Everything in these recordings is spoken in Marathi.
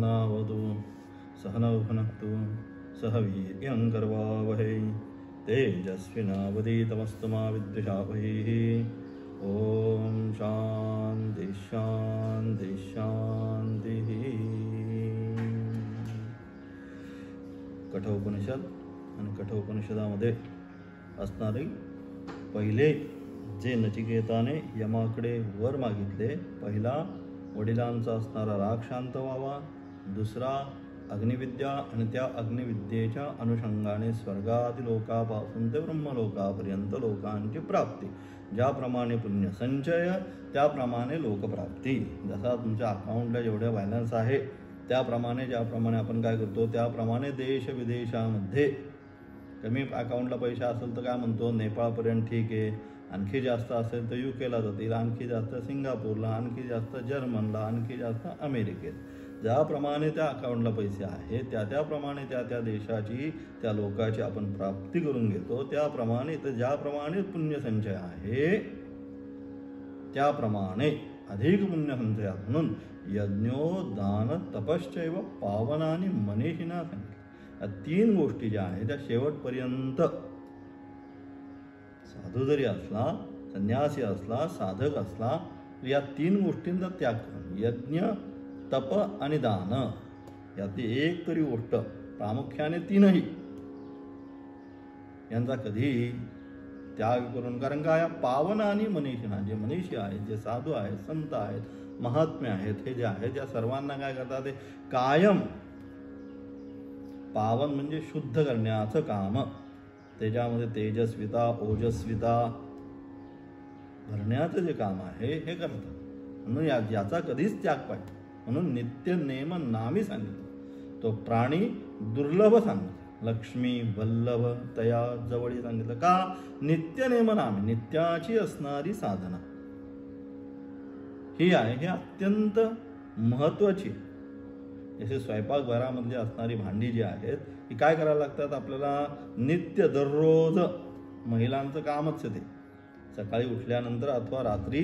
सहनावतु सहनौ भुनक्तु सह वीर्यं करवावहै तेजस्विनावधीतमस्तु मा विद्विषावहैः। ओम शांति शांति शांति। कठोपनिषद आणि कठोपनिषदामध्ये असणारे पहिले जे नचिकेताने यमाकडे वर मागितले, पहिला वडिलांचा असणारा राग शांत व्हावा, दुसरा अग्निविद्या आणि त्या अग्निविद्येच्या अनुषंगाने स्वर्गातील लोकापासून ते ब्रह्मलोकापर्यंत लोकांची प्राप्ती, ज्याप्रमाणे पुण्य संचय त्याप्रमाणे लोकप्राप्ती। जसा तुमच्या अकाउंटला जेवढे बॅलन्स आहे त्याप्रमाणे, ज्याप्रमाणे आपण काय करतो त्याप्रमाणे देश विदेशामध्ये कमी अकाउंटला पैसे असेल तर काय म्हणतो नेपाळपर्यंत ठीक आहे, आणखी जास्त असेल तर युकेला जातील, आणखी जास्त सिंगापूरला, आणखी जास्त जर्मनला, आणखी जास्त अमेरिकेत। ज्याप्रमाणे त्या अकाउंटला पैसे आहेत त्याप्रमाणे त्या देशाची त्या लोकाची आपण प्राप्ती करून घेतो। त्याप्रमाणे तर ज्याप्रमाणे पुण्यसंचय आहे त्याप्रमाणे अधिक पुण्यसंचय म्हणून यज्ञो दान तपश्चैव पावनानि मनीषिणा संख्या, या तीन गोष्टी ज्या आहेत त्या शेवटपर्यंत साधू जरी असला, संन्यासी असला, साधक असला, या तीन गोष्टींचा त्याग करून यज्ञ तप आणि दान यातली एक तरी गोष्ट, प्रामुख्याने तीनही यांचा कधी त्याग करून, कारण का या पावन आणि मनीषिणा, जे मनीषी आहेत, जे साधू आहेत, संत आहेत, महात्म्य आहेत, हे जे आहेत या सर्वांना काय करतात ते कायम पावन म्हणजे शुद्ध करण्याचं काम, त्याच्यामध्ये तेजस्विता ओजस्विता भरण्याचं जे काम आहे हे करतात। म्हणून याचा कधीच त्याग पाहिजे, म्हणून नित्य नेम नामी सांगितलं, तो प्राणी दुर्लभ सांगितलं, लक्ष्मी वल्लभ तया जवळी सांगितलं का, नित्य नेम नामी, नित्याची असणारी साधना ही आहे, हे अत्यंत महत्वाची। जसे स्वयंपाकघरामध्ये असणारी भांडी जी आहेत ही काय करायला लागतात आपल्याला, नित्य दररोज महिलांचं कामच ते, सकाळी उठल्यानंतर अथवा रात्री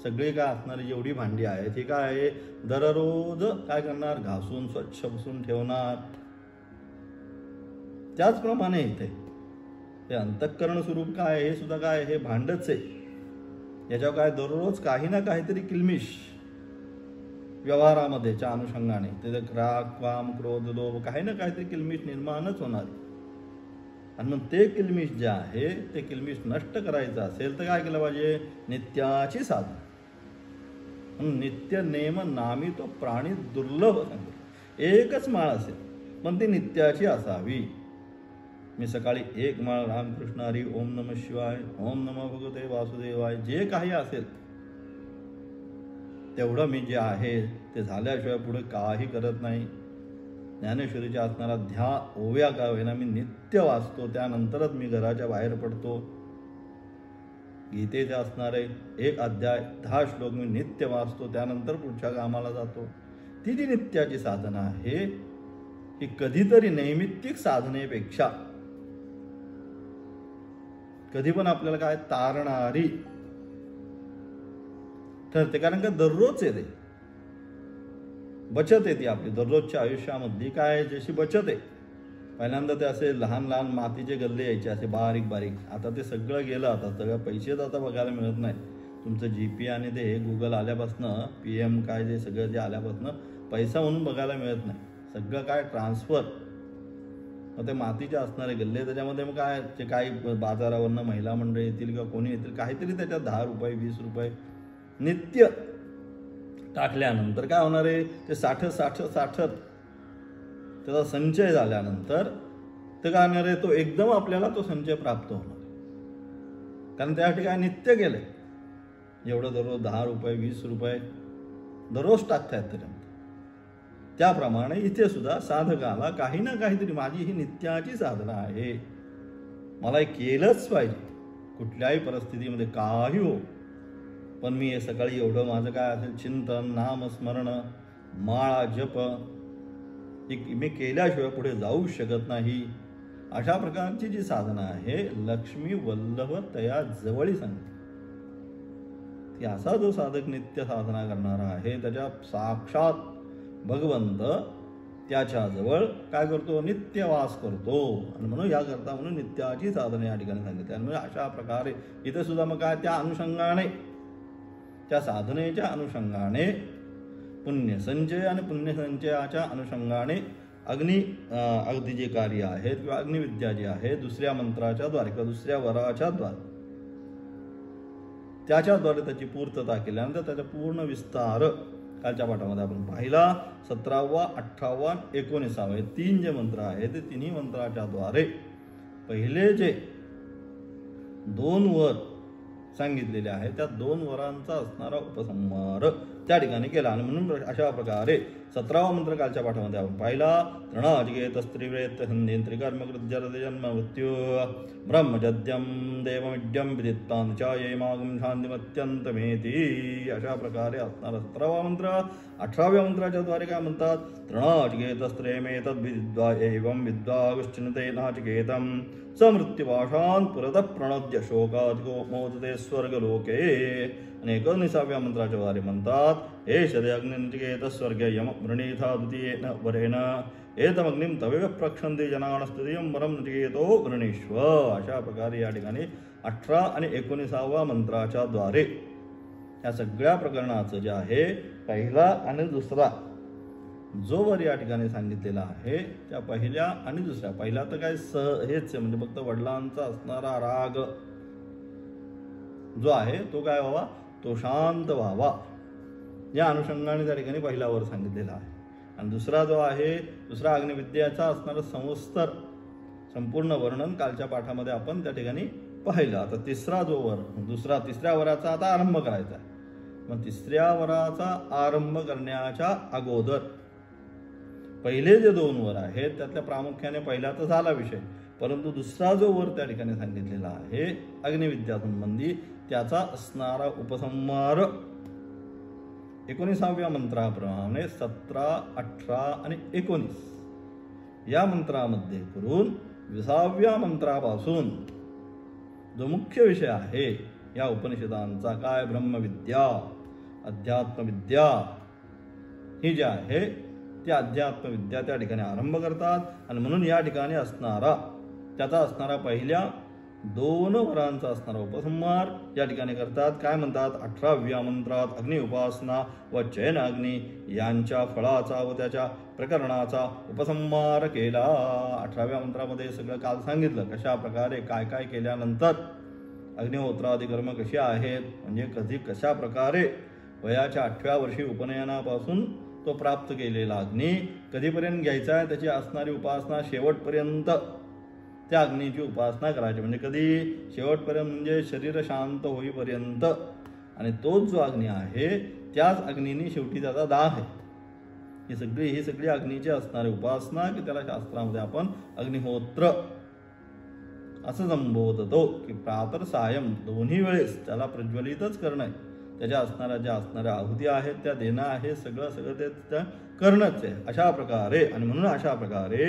सगळी काय असणारी जेवढी भांडी आहेत ही काय आहे दररोज काय करणार, घासून स्वच्छ पुसून ठेवणार। त्याचप्रमाणे इथे हे अंतःकरण स्वरूप काय हे सुद्धा काय हे भांडच आहे, याच्यावर काय दररोज काही ना काहीतरी किलमिश व्यवहारामध्येच्या अनुषंगाने त्याचे राग काम क्रोध लोभ काही ना काहीतरी किलमिश निर्माणच होणार। आणि मग ते किलमिश जे आहे ते किलमिश नष्ट करायचं असेल तर काय केलं पाहिजे, नित्याची साधना, म्हणून नित्य नेम नामी तो प्राणी दुर्लभ सांगितलं। एकच माळ असेल पण ती नित्याची असावी। मी सकाळी एक माळ रामकृष्ण हरी ओम नमः शिवाय ओम नमः भगवते वासुदेवाय जे काही असेल तेवढं मी जे आहे ते झाल्याशिवाय पुढे काही करत नाही। ज्ञानेश्वरीच्या असणारा ओव्या का होईना मी नित्य वाचतो, त्यानंतरच मी घराच्या बाहेर पडतो। गीतेचे असणारे एक अध्याय 10 श्लोक मी नित्य वाचतो, त्यानंतर पुढच्या कामाला जातो। ती जी नित्याची साधना आहे ही कधीतरी नैमित्तिक साधनेपेक्षा कधी पण आपल्याला काय तारणारी ठरते, कारण का दररोज येते बचत येते आपली दररोजच्या आयुष्यामधली, काय जशी बचत आहे। पहिल्यांदा ते असे लहान लहान मातीचे गल्ले यायचे असे बारीक बारीक, आता ते सगळं गेलं, आता सगळं पैसेच आता बघायला मिळत नाही। तुमचं GP आणि ते गुगल आल्यापासनं PM काय जे सगळं जे आल्यापासनं पैसा म्हणून बघायला मिळत नाही, सगळं काय ट्रान्सफर। मग ते मातीचे असणारे गल्ले त्याच्यामध्ये मग काय जे काही बाजारावरनं महिला मंडळ येतील किंवा कोणी येतील काहीतरी त्याच्यात 10 रुपये 20 रुपये नित्य टाकल्यानंतर काय होणार आहे, ते साठत त्याचा संचय झाल्यानंतर ते काय होणार आहे, तो एकदम आपल्याला तो संचय प्राप्त होणार, कारण त्यासाठी काय नित्य केलंय, एवढं दररोज 10 रुपये 20 रुपये दररोज टाकतायत त्याच्यामध्ये। त्याप्रमाणे इथे सुद्धा साधकाला काही ना काहीतरी, माझी ही नित्याची साधना आहे, मला हे केलंच पाहिजे कुठल्याही परिस्थितीमध्ये काही हो, पण मी हे सकाळी एवढं माझं काय असेल चिंतन नामस्मरण माळा जप मी केल्याशिवाय पुढे जाऊ शकत नाही। अशा प्रकारची जी साधना आहे लक्ष्मी वल्लभ तया जवळी सांगते, ती असा जो साधक नित्य साधना करणारा आहे त्याच्या साक्षात भगवंत त्याच्याजवळ काय करतो, नित्यवास करतो. आणि म्हणून याकरता म्हणून नित्याची साधने या ठिकाणी सांगितली. आणि म्हणजे अशा प्रकारे इथं सुद्धा मग काय त्या अनुषंगाने, त्या साधनेच्या अनुषंगाने पुण्यसंचय आणि पुण्यसंचयाच्या अनुषंगाने अगदी जे कार्य आहेत किंवा अग्निविद्या जी आहे दुसऱ्या मंत्राच्या द्वारे किंवा दुसऱ्या वराच्या द्वारे त्याच्याद्वारे त्याची पूर्तता केल्यानंतर त्याचा पूर्ण विस्तार कालच्या पाठामध्ये आपण पाहिला. 17वा, 18वा, 19वा हे 3 जे मंत्र आहेत ते तिन्ही मंत्राच्या द्वारे पहिले जे 2 वर सांगितलेले आहे त्या 2 वरांचा असणारा उपसंहार त्या ठिकाणी केला. आणि म्हणून अशा प्रकारे 17वा मंत्र कालच्या पाठामध्ये आपण पाहिला. तृणाजिगेत स्त्रीवेत संधेंत्रिकर्मकृतजन्म मृत्यू ब्रह्मजद्यम देवमिड्यम विदित्तांचायेमागम शांतिमत्यंतमेती. अशा प्रकारे असणारा 17वा मंत्र. 18व्या मंत्राच्या द्वारे काय म्हणतात, तृणाजिगेत स्त्रेमेतद्विद्वा एवं विद्वागुश्चिन्ते नाचिकेतम समृत्युभाषान पुरतः प्रणोद्य शोकादिको मोदते स्वर्गलोके. आणि 19व्या मंत्राच्या द्वारे म्हणतात, हे शदे अग्निनचिकेत स्वर्गे यम वृणीथा द्वितीयेन वरेण एतमग्निम तवेव प्रक्षन्ते जनानस्तुतियं वरम नचिकेतो वृणीष्व. अशा प्रकारे या ठिकाणी 18 आणि 19व्या मंत्राच्या द्वारे या सगळ्या प्रकरणाचं जे आहे पहिला आणि दुसरा जो वर या ठिकाणी सांगितलेला आहे त्या पहिल्या आणि दुसऱ्या, पहिला तर काय हेच म्हणजे फक्त वडिलांचा असणारा राग जो आहे तो काय व्हावा, तो शांत व्हावा या अनुषंगाने त्या ठिकाणी पहिला वर सांगितलेला आहे. आणि दुसरा जो आहे दुसरा अग्निविद्याचा असणारा संवत्सर संपूर्ण वर्णन कालच्या पाठामध्ये आपण त्या ठिकाणी पाहिलं. आता तिसरा जो वर तिसऱ्या वराचा आता आरंभ करायचा आहे. मग तिसऱ्या वराचा आरंभ करण्याच्या अगोदर पहिले जे 2 वर आहेत त्यातल्या प्रामुख्याने पहिला तर झाला विषय, परंतु दुसरा जो वर त्या ठिकाणी सांगितलेला आहे अग्निविद्या संबंधी त्याचा असणारा उपसंहार 19व्या मंत्राप्रमाणे 17, 18 आणि 19 या मंत्रामध्ये करून 20व्या मंत्रापासून जो मुख्य विषय आहे या उपनिषदांचा काय, ब्रह्मविद्या अध्यात्मविद्या ही जी आहे ती अध्यात्मविद्या त्या ठिकाणी आरंभ करतात. आणि म्हणून या ठिकाणी असणारा त्याचा असणारा पहिल्या 2 वरांचा असणारा उपसंहार या ठिकाणी करतात. काय म्हणतात, 18व्या मंत्रात अग्नि उपासना व चयन अग्नी यांच्या फळाचा व त्याच्या प्रकरणाचा उपसंहार केला. 18व्या मंत्रामध्ये सगळं काल सांगितलं कशा प्रकारे काय काय केल्यानंतर अग्निहोत्रादी कर्म कशी आहेत, म्हणजे कशा प्रकारे वयाच्या 8व्या वर्षी उपनयनापासून तो प्राप्त केलेला अग्नी कधीपर्यंत घ्यायचा आहे, त्याची असणारी उपासना शेवटपर्यंत त्या अग्नीची उपासना करायची. म्हणजे कधी शेवटपर्यंत म्हणजे शरीर शांत होईपर्यंत. आणि तोच जो अग्नी आहे त्याच अग्नीने शेवटी त्याचा दाह आहे. ही सगळी अग्नीची असणारी उपासना की त्याला शास्त्रामध्ये आपण अग्निहोत्र असं संबोधतो. की प्रातर सायं दोन्ही वेळेस त्याला प्रज्वलितच करणं आहे. त्याच्या ज्या असणाऱ्या आहुती आहेत त्या देणं आहे, सगळं ते करणंच आहे अशा प्रकारे. आणि म्हणून अशा प्रकारे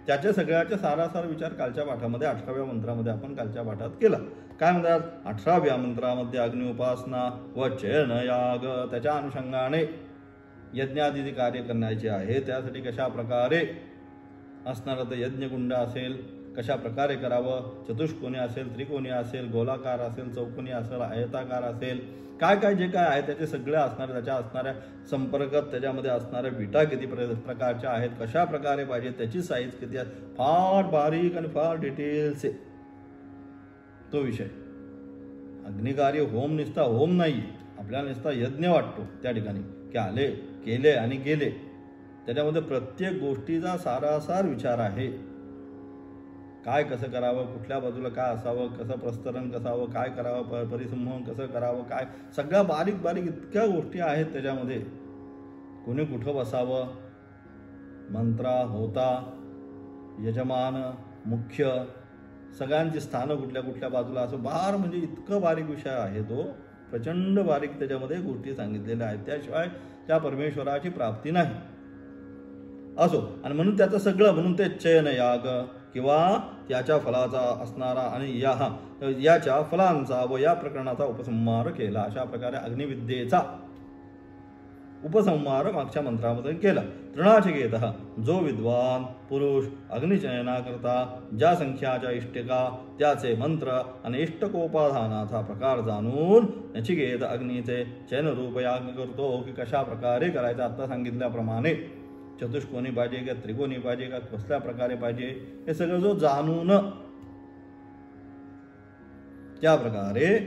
त्याच्या सगळ्याच्या सारासार विचार कालच्या पाठामध्ये 18व्या मंत्रामध्ये आपण कालच्या पाठात केला. काय म्हणतात, 18व्या मंत्रामध्ये अग्नि उपासना व चयन याग त्याच्या अनुषंगाने यज्ञादी कार्य करण्याचे आहे. त्यासाठी कशा प्रकारे असणारं तर यज्ञकुंड असेल, कशा प्रकारे करावं, चतुष्कोनी असेल, त्रिकोणी असेल, गोलाकार असेल, चौकोनी असेल, आयताकार असेल, काय जे काय आहे त्याचे सगळे असणारे त्याच्या असणाऱ्या संपर्कात त्याच्यामध्ये असणाऱ्या विटा किती प्रकारच्या आहेत, कशा प्रकारे पाहिजे, त्याची साईज किती आहे, फार बारीक आणि फार डिटेल्स आहे तो विषय. अग्निकार्य होम निसता होम नाही, आपल्याला निसता यज्ञ वाटतो त्या ठिकाणी की आले केले आणि गेले. त्याच्यामध्ये प्रत्येक गोष्टीचा सारासार विचार आहे. काय कसं करावं, कुठल्या बाजूला काय असावं, कसं प्रस्तरण कसावं, काय करावं, परिसंमोहन कसं करावं, काय सगळ्या बारीक बारीक इतक्या गोष्टी आहेत त्याच्यामध्ये. कोणी कुठं बसावं, मंत्रा होता यजमान मुख्य सगळ्यांची स्थानं कुठल्या कुठल्या बाजूला असं बार म्हणजे इतकं बारीक विषय आहे तो. प्रचंड बारीक त्याच्यामध्ये गोष्टी सांगितलेल्या आहेत. त्याशिवाय त्या परमेश्वराची प्राप्ती नाही असो. आणि म्हणून त्याचं सगळं म्हणून ते चयन याग किंवा त्याच्या फलाचा असणारा आणि याच्या फलांचा व या प्रकरणाचा उपसंहार केला. अशा प्रकारे अग्निविद्येचा उपसंहार मागच्या मंत्रामध्ये केला. तृणाचिकेतः जो विद्वान पुरुष अग्निचयनाकरता ज्या संख्याच्या इष्टिका त्याचे मंत्र आणि इष्टकोपाधानाचा प्रकार जाणून नचिकेत अग्नीचे चयनरूप याज्ञ करतो की कशा प्रकारे करायचं. आता सांगितल्याप्रमाणे चतुष्कोनी पाहिजे का त्रिकोणी पाहिजे का कसल्या प्रकारे पाहिजे हे सगळं जो जाणून त्या प्रकारे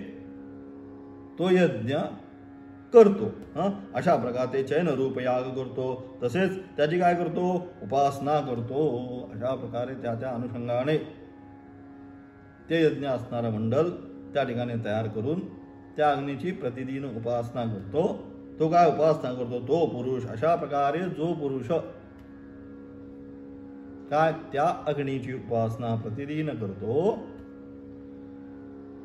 तो यज्ञ करतो. अशा प्रकारे चैन रूप याग करतो. तसेच त्याची काय करतो उपासना करतो. अशा प्रकारे त्या अनुषंगाने ते यज्ञ असणारं मंडल त्या ठिकाणी तयार करून त्या अग्नीची प्रतिदिन उपासना करतो. तो काय उपासना करतो तो पुरुष. अशा प्रकारे जो पुरुष काय त्या अग्नीची उपासना प्रतिदिन करतो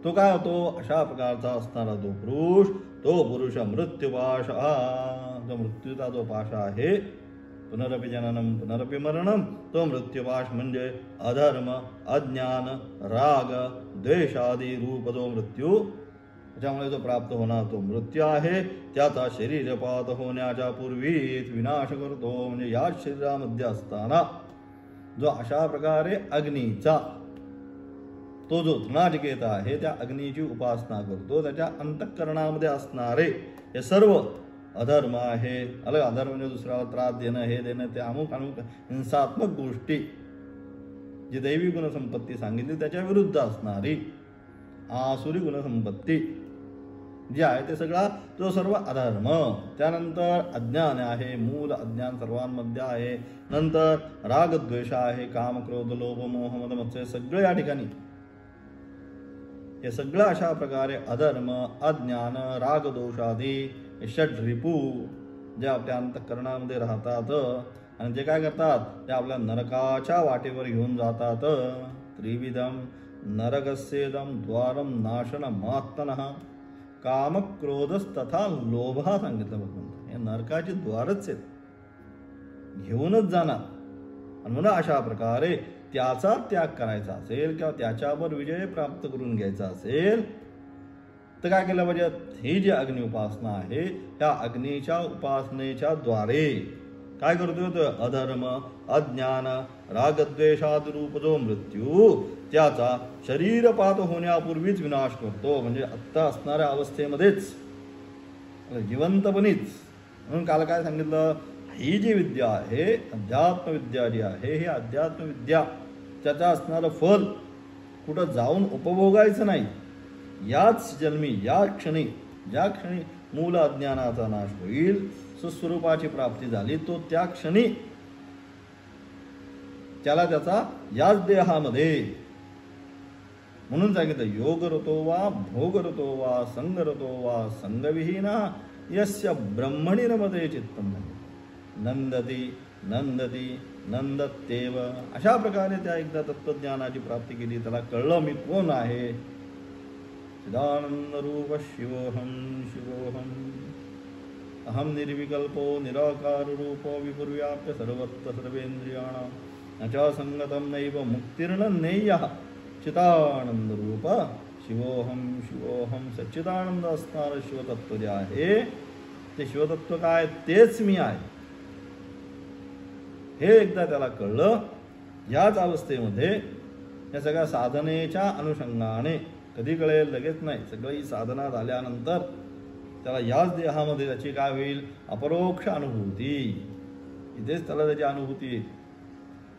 तो काय होतो अशा प्रकारचा असणारा तो पुरुष मृत्युपाश. जो मृत्यूचा जो पाश आहे पुनरपि जननम पुनरपि मरणम तो मृत्युपाश म्हणजे अधर्म अज्ञान राग द्वेषादी रूप जो मृत्यू त्याच्यामुळे जो प्राप्त होणार तो मृत्यू आहे. त्याचा शरीरपात होण्याच्या पूर्वीच विनाश करतो. म्हणजे या शरीरामध्ये असताना जो अशा प्रकारे अग्नीचा तो जो तृणाचिकेत आहे त्या अग्नीची उपासना करतो. त्याच्या अंतःकरणामध्ये असणारे हे सर्व अधर्म आहे. अधर्म म्हणजे दुसऱ्याला त्रास देणं हे देणं ते अमुक हिंसात्मक गोष्टी जी दैवी गुणसंपत्ती सांगितली त्याच्या विरुद्ध असणारी आसुरी गुणसंपत्ती जी आहे ते सगळा तो सर्व अधर्म. त्यानंतर अज्ञान आहे. मूल अज्ञान सर्वांमध्ये आहे. नंतर रागद्वेष आहे. काम क्रोध लोभ मोह मद मत्सर सगळे या ठिकाणी हे सगळं अशा प्रकारे अधर्म अज्ञान रागदोषादी षड्रिपू जे आपल्या अंतःकरणामध्ये राहतात आणि जे काय करतात ते आपल्या नरकाच्या वाटेवर घेऊन जातात. त्रिविधम नरकस्येदम द्वारम नाशनमात्मनः काम क्रोधस्तथा लोभ सांगितलं भगवंत. हे नरकाचे द्वारच आहेत घेऊनच जाणार. आणि म्हणून अशा प्रकारे त्याचा त्याग करायचा असेल किंवा त्याच्यावर विजय प्राप्त करून घ्यायचा असेल तर काय केलं पाहिजे. ही जी अग्नि उपासना आहे त्या अग्नीच्या उपासनेच्या द्वारे काय करतो तो अधर्म अज्ञान रागद्वेषाद रूप जो मृत्यू त्याचा शरीरपात होण्यापूर्वीच विनाश करतो. म्हणजे आत्ता असणाऱ्या अवस्थेमध्येच जिवंतपणीच. म्हणून काल काय सांगितलं ही जी विद्या आहे अध्यात्मविद्या जी आहे ही अध्यात्मविद्या त्याचं असणारं फल कुठं जाऊन उपभोगायचं नाही. याच जन्मी या क्षणी ज्या क्षणी मूल अज्ञानाचा नाश होईल सुस्वरूपाची प्राप्ती झाली तो त्या क्षणी त्याला त्याचा याच देहामध्ये म्हणून सांगितलं योग रतो वा भोग रतो वा संग रतो वा संगविहीना यस्य ब्रह्मणि रमते चित्तम नंदती नंदती नंदत्येव. अशा प्रकारे त्या एकदा तत्वज्ञानाची प्राप्ती केली त्याला कळलं मी कोण आहे. चिदानंद रूप शिवोहम शिवोहम अहम निर्विकल्पो निराकार रूपो विपुर्व्याप्य सर्वत्र सर्वेंद्रियाणां न च संगतं नैव मुक्तिर्न नेयः. चिदानंद रूप शिवोहम शिवोहम सच्चिदानंद असणारं शिवतत्व जे आहे ते शिवतत्व काय तेच मी आहे हे एकदा त्याला कळलं. याच अवस्थेमध्ये या सगळ्या साधनेच्या अनुषंगाने कधी कळेल लगेच नाही. सगळी साधना झाल्यानंतर त्याला याच देहामध्ये त्याची काय होईल अपरोक्ष अनुभूती. इथेच त्याला त्याची अनुभूती येईल.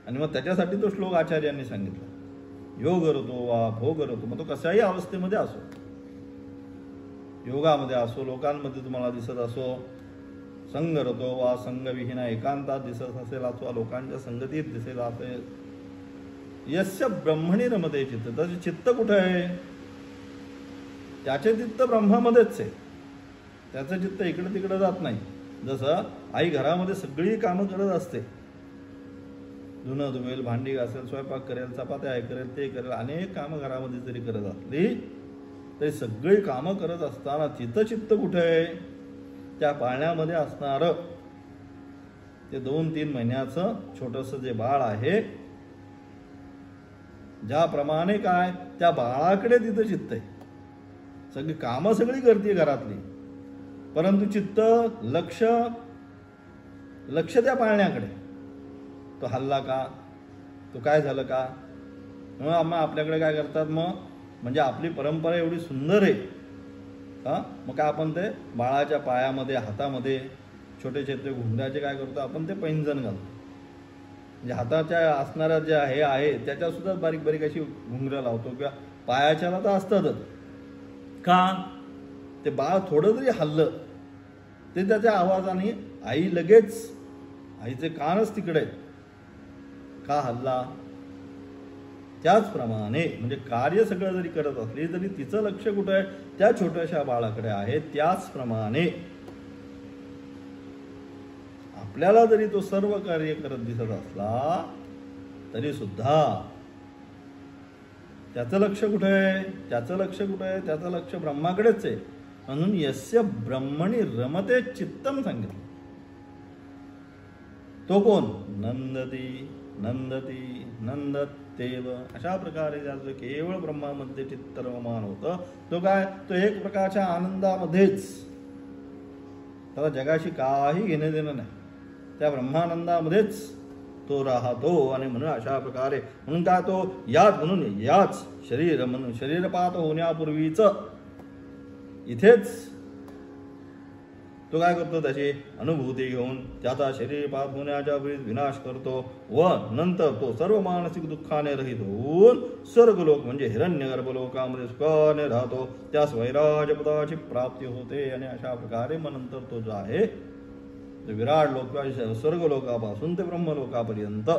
आणि मग त्याच्यासाठी तो श्लोक आचार्यांनी सांगितला योग रतो वा भोग रतो. मग तो कशाही अवस्थेमध्ये असो योगामध्ये असो लोकांमध्ये तुम्हाला दिसत असो संग रतो वा संगविहीन एकांतात दिसत असेल अथवा लोकांच्या संगतीत दिसेल असेल यस्य ब्रह्मणी रमते चित्त. त्याचे चित्त कुठे आहे त्याचे चित्त ब्रह्मामध्येच आहे. त्याचं चित्त इकडे तिकडे जात नाही. जसं आई घरामध्ये सगळी कामं करत असते धुणं धुवेल भांडी घासेल स्वयंपाक करेल चपात्या हे करेल ते करेल अनेक कामं घरामध्ये जरी करत असली तरी सगळी कामं करत असताना तिथं चित्त कुठे आहे त्या पाळण्यामध्ये असणारं ते 2-3 महिन्याचं छोटंसं जे बाळ आहे ज्याप्रमाणे काय त्या बाळाकडे तिथं चित्त आहे. सगळी कामं सगळी करते घरातली परंतु चित्त लक्ष त्या पाळण्याकडे. तो हल्ला का, तो काय झालं का, मग आपल्याकडे काय करतात मग, म्हणजे आपली परंपरा एवढी सुंदर आहे मग काय आपण ते बाळाच्या पायामध्ये हातामध्ये छोटे छोटे घुंगराचे काय करतो आपण, ते पैंजण घालतो. म्हणजे हाताच्या असणाऱ्या ज्या हे आहे त्याच्यासुद्धा बारीक बारीक अशी घुंगरं लावतो, किंवा पायाच्याला तर असतातच. का, ते बाळ थोडं जरी हल्लं ते त्याच्या आवाजाने आई लगेच, आईचे कानच तिकडे का हल्ला. त्याचप्रमाणे म्हणजे कार्य सगळं जरी करत असली तरी तिचं लक्ष कुठं आहे, त्या छोट्याशा बाळाकडे आहे. त्याचप्रमाणे आपल्याला जरी तो सर्व कार्य करत दिसत असला तरी सुद्धा त्याचं लक्ष कुठे आहे, त्याचं लक्ष ब्रह्माकडेच आहे. म्हणून यस्य ब्रह्मणी रमते चित्तम सांगितलं. तो कोण, नंदतेव. अशा प्रकारे ज्याचं केवळ ब्रह्मामध्ये चित्त रममान होतं, तो काय, तो एक प्रकारच्या आनंदामध्येच, त्याला जगाशी काही घेणे देणं नाही, त्या ब्रह्मानंदामध्येच तो राहतो. आणि म्हणून अशा प्रकारे म्हणून काय, तो याच शरीर म्हणून शरीरपात होण्यापूर्वीच इथेच तो काय करतो, त्याची अनुभूती घेऊन त्याचा शरीरपात होण्याच्या वेळी विनाश करतो व नंतर तो सर्व मानसिक दुःखाने रहित होऊन स्वर्गलोक म्हणजे हिरण्यगर्भ लोकामध्ये सुखाने राहतो. त्यास वैराजपदाची प्राप्ती होते. आणि अशा प्रकारे मग नंतर तो जो आहे विराट लोक स्वर्गलोकापासून ते ब्रह्मलोकापर्यंत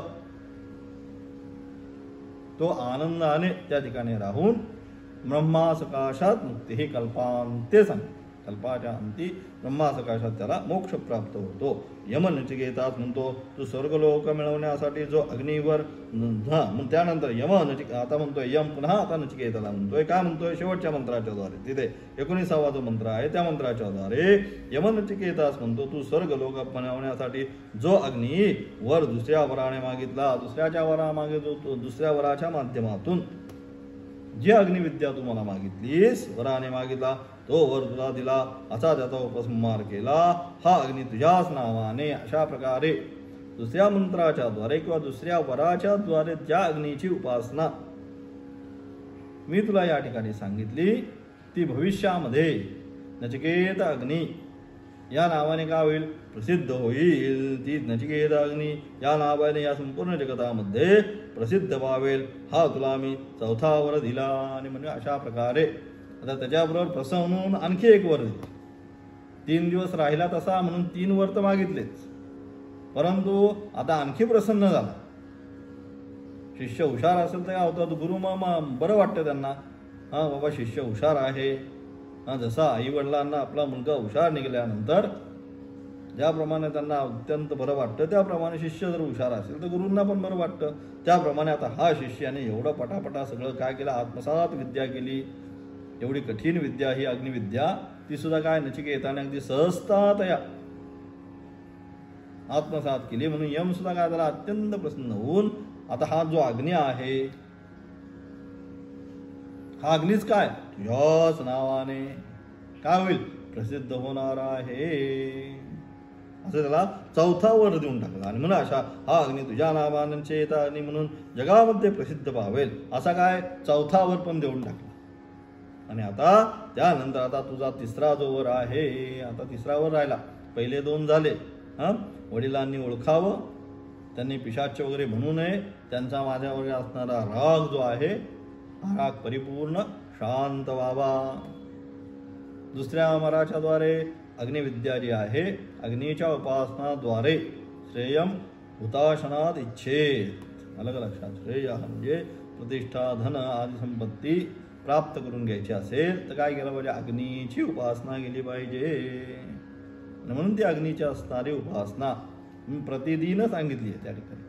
तो आनंदाने त्या ठिकाणी राहून ब्रह्मासकाशात मुक्ती ही कल्पांते सांग. कल्पाच्या अंती ब्रह्मासकाशात त्याला मोक्ष प्राप्त होतो. यम नचिकेताच म्हणतो तू स्वर्गलोक मिळवण्यासाठी जो अग्नीवर मग त्यानंतर आता म्हणतोय यम, पुन्हा आता नचिकेताला म्हणतोय. काय म्हणतोय, शेवटच्या मंत्राच्या द्वारे, तिथे 19वा जो मंत्र आहे त्या मंत्राच्या द्वारे यम नचिकेतास म्हणतो तू स्वर्गलोक बनवण्यासाठी जो अग्नी वर दुसऱ्या वराने मागितला, दुसऱ्याच्या वरा मागे जो दुसऱ्या वराच्या माध्यमातून जी अग्निविद्या तू मला मागितलीस, वराने मागितला, तो वर तुला दिला, असा त्याचा उपसंहार केला. हा अग्नी तुझ्याच नावाने. अशा प्रकारे दुसऱ्या मंत्राच्या द्वारे किंवा दुसऱ्या वराच्या द्वारे ज्या अग्नीची उपासना मी तुला या ठिकाणी सांगितली, ती भविष्यामध्ये नचिकेत अग्नी या नावाने काय होईल, प्रसिद्ध होईल. ती नचिकेत अग्नी या नावाने या संपूर्ण जगतामध्ये प्रसिद्ध व्हावेल. हा तुला मी 4था वर दिला. आणि म्हणजे अशा प्रकारे आता त्याच्याबरोबर प्रसन्न म्हणून आणखी एक वर दिले. 3 दिवस राहिला तसा म्हणून 3 वर तर मागितलेच, परंतु आता आणखी प्रसन्न झाला. शिष्य हुशार असेल तर काय होतं, गुरु मग बरं वाटतं त्यांना, बाबा शिष्य हुशार आहे. जसा आई वडिलांना आपला मुलगा हुशार निघाल्यानंतर ज्याप्रमाणे त्यांना अत्यंत बरं वाटतं, त्याप्रमाणे शिष्य जर हुशार असेल तर गुरूंना पण बरं वाटतं. त्याप्रमाणे आता हा शिष्याने एवढं पटापटा सगळं काय केलं, आत्मसात विद्या केली. एवढी कठीण विद्या ही अग्निविद्या, ती सुद्धा काय नचिकेताने अगदी सहजतातया आत्मसात केली. म्हणून यम सुद्धा काय त्याला अत्यंत प्रसन्न होऊन आता हा जो अग्नी आहे, हा अग्नीच काय तुझ्याच नावाने काय होईल, प्रसिद्ध होणार आहे. असं त्याला 4था वर देऊन टाकला. आणि म्हणून अशा हा अग्नी तुझ्या नावाने चेता अग्नी म्हणून जगामध्ये प्रसिद्ध पावेल असा काय 4था वर पण देऊन टाकला. आणि आता त्यानंतर आता तुझा 3रा जो वर आहे, आता 3रा वर राहिला. पहिले 2 झाले. वडिलांनी ओळखावं, त्यांनी पिशाच वगैरे म्हणू नये, त्यांचा माझ्यावर असणारा राग जो आहे हा राग परिपूर्ण शांत व्हावा. दुसऱ्या अमराच्या द्वारे अग्निविद्या जी आहे, अग्नीच्या उपासनाद्वारे श्रेयम हुताशनात इच्छेत. अलग लक्षात, श्रेय म्हणजे प्रतिष्ठा, धन आदी संपत्ती प्राप्त करून घ्यायची असेल तर काय केलं पाहिजे, अग्नीची उपासना केली पाहिजे. म्हणून ती अग्नीची असणारी उपासना प्रतिदिन सांगितली आहे त्या ठिकाणी.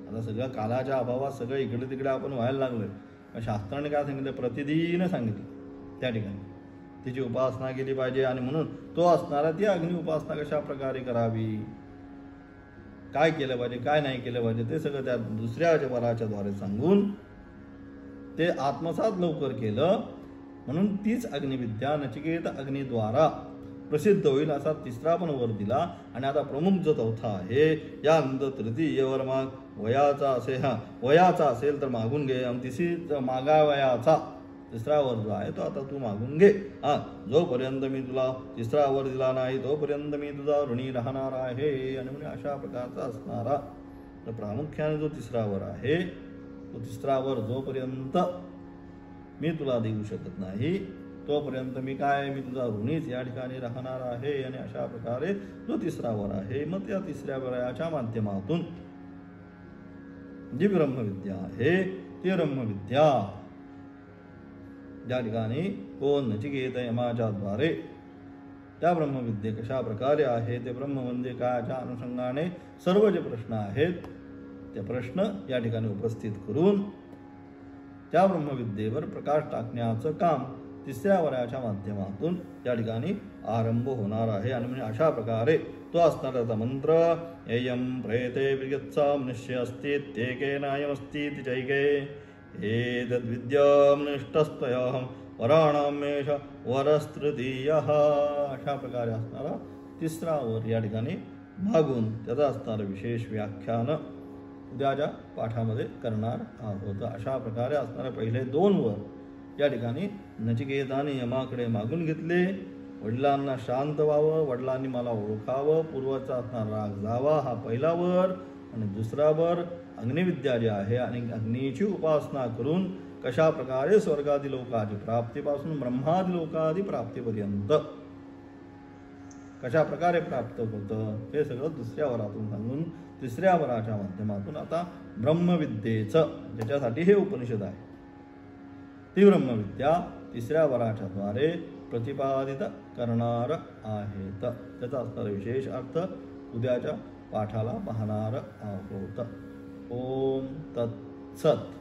आता सगळं कालाच्या अभावात सगळं इकडे तिकडे आपण व्हायला लागलोय. शास्त्राने काय सांगितलं, प्रतिदिन सांगितलं त्या ठिकाणी तिची उपासना केली पाहिजे. आणि म्हणून तो असणारा ती अग्नि उपासना कशा प्रकारे करावी, काय केलं पाहिजे, काय नाही केलं पाहिजे, ते सगळं त्या दुसऱ्या वराच्या द्वारे सांगून ते आत्मसात लवकर केलं. म्हणून तीच अग्निविद्या नचिकेत अग्निद्वारा प्रसिद्ध होईल असा तिसरा पण वर दिला. आणि आता प्रमुख जो चौथा आहे, यानंतर तृतीय वर माग. वयाचा असेल तर मागून घे. आणि मागावयाचा तिसरा वर जो आहे तो आता तू मागून घे. जोपर्यंत मी तुला तिसरा वर दिला नाही तोपर्यंत मी तुझा ऋणी राहणार आहे. आणि म्हणजे अशा प्रकारचा असणारा तर प्रामुख्याने जो तिसरा वर आहे तो तिसरा वर जोपर्यंत मी तुला देऊ शकत नाही तोपर्यंत मी तुझा ऋणीच या ठिकाणी राहणार आहे. आणि अशा प्रकारे जो तिसरा वर आहे, मग त्या तिसऱ्या वराच्या माध्यमातून जी ब्रह्मविद्या आहे ती ब्रह्मविद्या ज्या ठिकाणी कोण नचिकेत यमाच्या द्वारे त्या ब्रह्मविद्ये कशा प्रकारे आहे, ते ब्रह्म म्हणजे कायाच्या अनुषंगाने सर्व जे प्रश्न आहेत ते प्रश्न या ठिकाणी उपस्थित करून त्या ब्रह्मविद्येवर प्रकाश टाकण्याचं काम तिसऱ्या वराच्या माध्यमातून या ठिकाणी आरंभ होणार आहे. आणि म्हणजे अशा प्रकारे तो असणारा मंत्र एयम प्रेते विगत्साम निश्चय अस्ति तेकेनायमस्ति चैके एतद्विद्यां निष्ठस्तयहं वराणामेष वरस्तृतीयः. अशा प्रकारे असणारा तिसरा वर या ठिकाणी मागून त्याचा असणारं विशेष व्याख्यान उद्याच्या पाठामध्ये करणार आहोत. अशा प्रकारे असणारे पहिले 2 वर या ठिकाणी नचिकेताने यमाकडे मागून घेतले. वडिलांना शांत व्हावं, वडिलांनी मला ओळखावं, पूर्वचा असणारा राग जावा, हा पहिला वर. आणि दुसरा वर अग्निविद्या जी आहे आणि अग्नीची उपासना करून कशा प्रकारे स्वर्गादी लोकाची प्राप्तीपासून ब्रह्मादी लोकादी प्राप्तीपर्यंत कशा प्रकारे प्राप्त होतं हे सगळं दुसऱ्या वरातून सांगून तिसऱ्या वराच्या माध्यमातून आता ब्रह्मविद्येचं ज्याच्यासाठी हे उपनिषद आहे ती ब्रह्मविद्या तिसऱ्या वराच्या द्वारे प्रतिपादित करणार आहेत. त्याचा असणारा विशेष अर्थ उद्याच्या पाठाला पाहणार आहोत. ओम तत्सत.